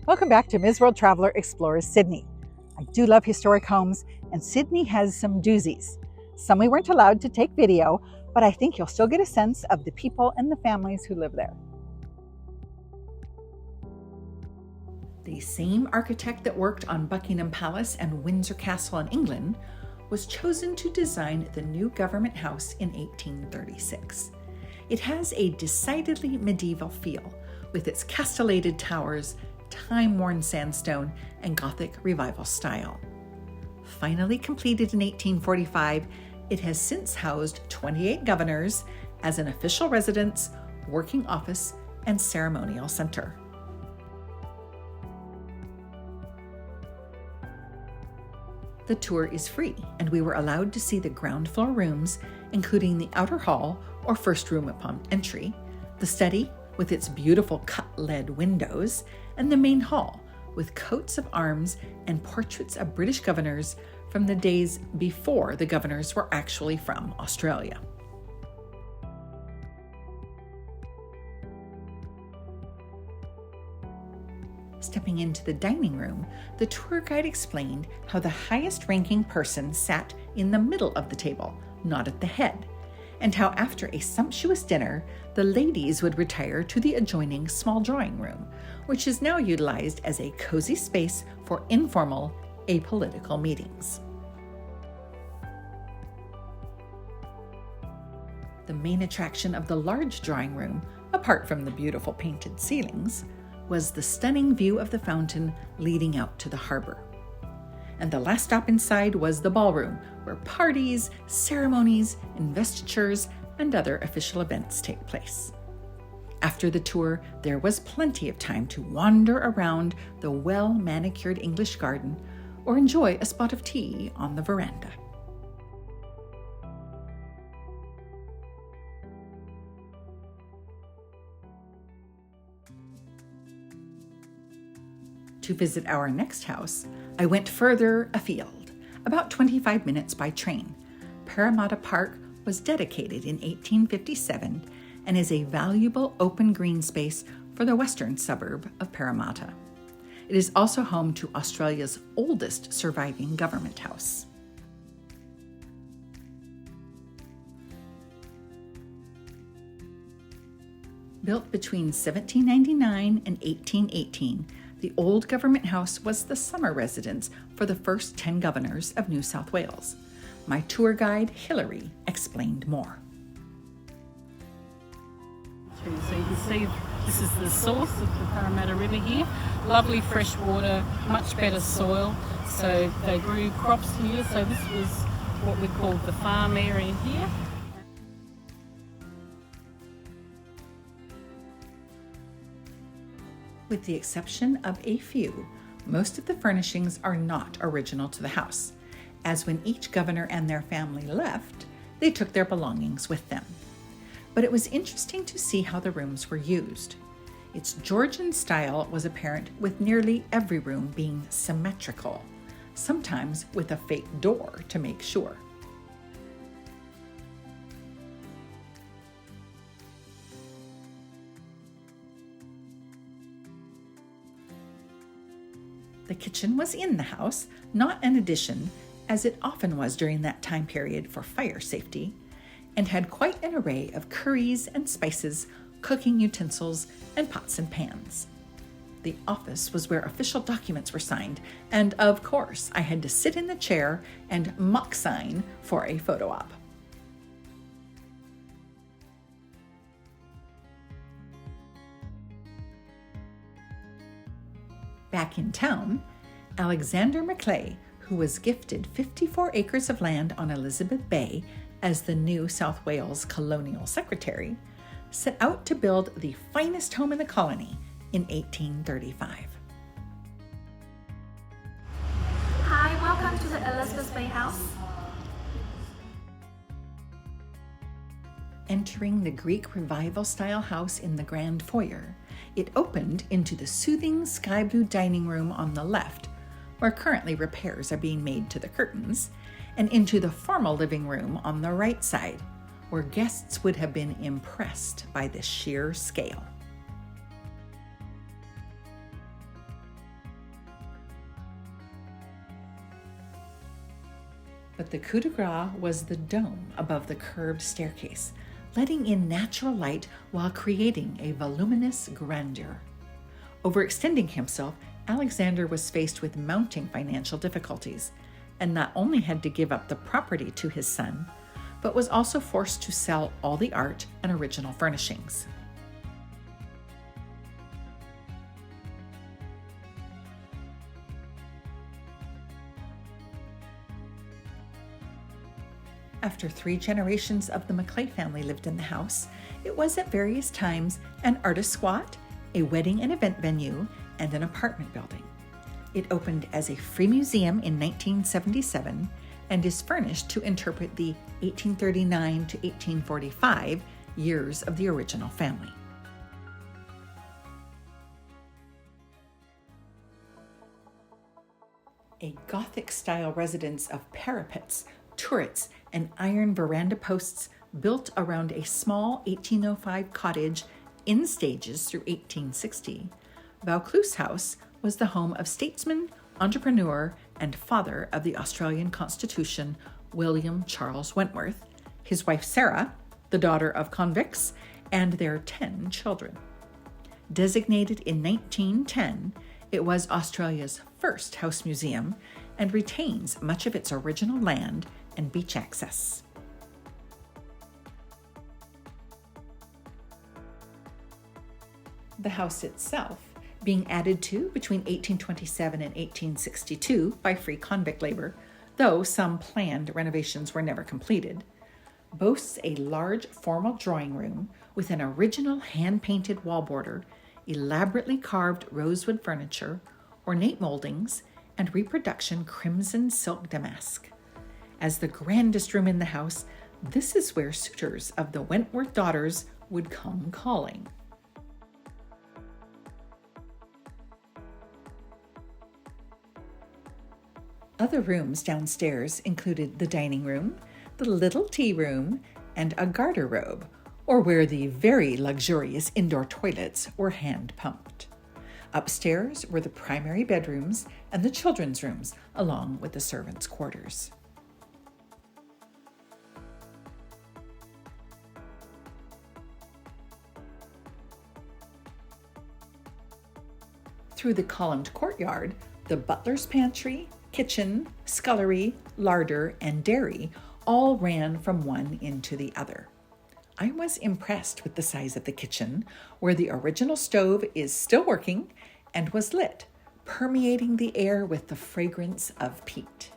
Welcome back to Ms. World Traveler Explores Sydney. I do love historic homes, and Sydney has some doozies. Some we weren't allowed to take video, but I think you'll still get a sense of the people and the families who live there. The same architect that worked on Buckingham Palace and Windsor Castle in England was chosen to design the new government house in 1836. It has a decidedly medieval feel, with its castellated towers, time-worn sandstone, and Gothic Revival style. Finally completed in 1845, it has since housed 28 governors as an official residence, working office, and ceremonial center. The tour is free, and we were allowed to see the ground floor rooms, including the outer hall or first room upon entry, the study with its beautiful cut lead windows, and the main hall with coats of arms and portraits of British governors from the days before the governors were actually from Australia. Stepping into the dining room, the tour guide explained how the highest-ranking person sat in the middle of the table, not at the head, and how after a sumptuous dinner, the ladies would retire to the adjoining small drawing room, which is now utilized as a cozy space for informal, apolitical meetings. The main attraction of the large drawing room, apart from the beautiful painted ceilings, was the stunning view of the fountain leading out to the harbor. And the last stop inside was the ballroom, where parties, ceremonies, investitures, and other official events take place. After the tour, there was plenty of time to wander around the well-manicured English garden or enjoy a spot of tea on the veranda. To visit our next house, I went further afield, about 25 minutes by train. Parramatta Park was dedicated in 1857 and is a valuable open green space for the western suburb of Parramatta. It is also home to Australia's oldest surviving government house. Built between 1799 and 1818, the old government house was the summer residence for the first 10 governors of New South Wales. My tour guide, Hilary, explained more. So you can see this is the source of the Parramatta River here. Lovely fresh water, much better soil. So they grew crops here. So this was what we called the farm area here. With the exception of a few, most of the furnishings are not original to the house, as when each governor and their family left, they took their belongings with them. But it was interesting to see how the rooms were used. Its Georgian style was apparent, with nearly every room being symmetrical, sometimes with a fake door to make sure. The kitchen was in the house, not an addition, as it often was during that time period for fire safety, and had quite an array of curries and spices, cooking utensils, and pots and pans. The office was where official documents were signed, and of course, I had to sit in the chair and mock sign for a photo op. Back in town, Alexander Macleay, who was gifted 54 acres of land on Elizabeth Bay as the new South Wales colonial secretary, set out to build the finest home in the colony in 1835. Hi, welcome to the Elizabeth Bay House. Entering the Greek Revival-style house in the grand foyer, it opened into the soothing sky blue dining room on the left, where currently repairs are being made to the curtains, and into the formal living room on the right side, where guests would have been impressed by the sheer scale. The coup de grace was the dome above the curved staircase, letting in natural light while creating a voluminous grandeur. Overextending himself, Alexander was faced with mounting financial difficulties, and not only had to give up the property to his son, but was also forced to sell all the art and original furnishings. After 3 generations of the Maclay family lived in the house, it was at various times an artist squat, a wedding and event venue, and an apartment building. It opened as a free museum in 1977 and is furnished to interpret the 1839 to 1845 years of the original family. A Gothic-style residence of parapets, turrets, and iron veranda posts built around a small 1805 cottage in stages through 1860, Vaucluse House was the home of statesman, entrepreneur, and father of the Australian Constitution, William Charles Wentworth, his wife Sarah, the daughter of convicts, and their 10 children. Designated in 1910, it was Australia's first house museum and retains much of its original land and beach access. The house itself, being added to between 1827 and 1862 by free convict labor, though some planned renovations were never completed, boasts a large formal drawing room with an original hand-painted wall border, elaborately carved rosewood furniture, ornate moldings, and reproduction crimson silk damask. As the grandest room in the house, this is where suitors of the Wentworth daughters would come calling. Other rooms downstairs included the dining room, the little tea room, and a garderobe, or where the very luxurious indoor toilets were hand-pumped. Upstairs were the primary bedrooms and the children's rooms, along with the servants' quarters. Through the columned courtyard, the butler's pantry, kitchen, scullery, larder, and dairy all ran from one into the other. I was impressed with the size of the kitchen, where the original stove is still working and was lit, permeating the air with the fragrance of peat.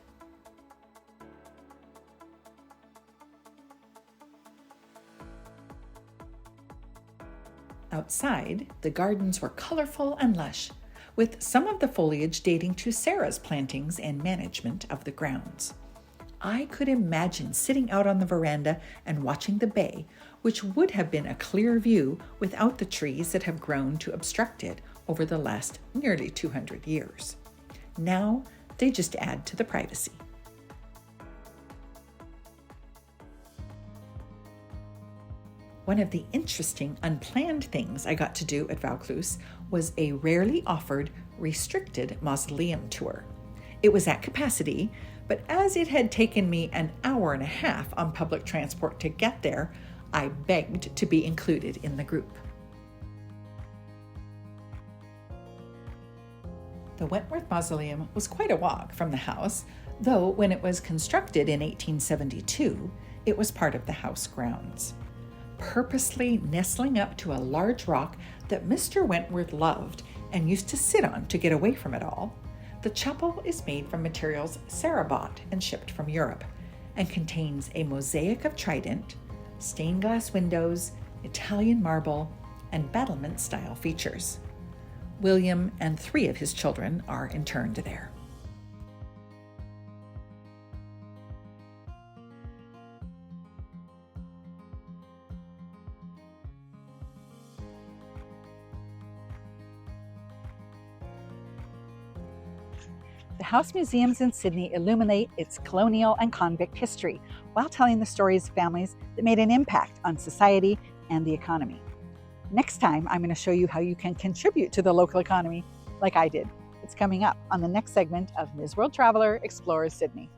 Outside, the gardens were colorful and lush, with some of the foliage dating to Sarah's plantings and management of the grounds. I could imagine sitting out on the veranda and watching the bay, which would have been a clear view without the trees that have grown to obstruct it over the last nearly 200 years. Now, they just add to the privacy. One of the interesting, unplanned things I got to do at Vaucluse was a rarely offered, restricted mausoleum tour. It was at capacity, but as it had taken me an hour and a half on public transport to get there, I begged to be included in the group. The Wentworth Mausoleum was quite a walk from the house, though when it was constructed in 1872, it was part of the house grounds. Purposely nestling up to a large rock that Mr. Wentworth loved and used to sit on to get away from it all, the chapel is made from materials Sarah bought and shipped from Europe and contains a mosaic of trident, stained glass windows, Italian marble, and battlement-style features. William and 3 of his children are interned there. The house museums in Sydney illuminate its colonial and convict history while telling the stories of families that made an impact on society and the economy. Next time, I'm going to show you how you can contribute to the local economy like I did. It's coming up on the next segment of Ms. World Traveler Explores Sydney.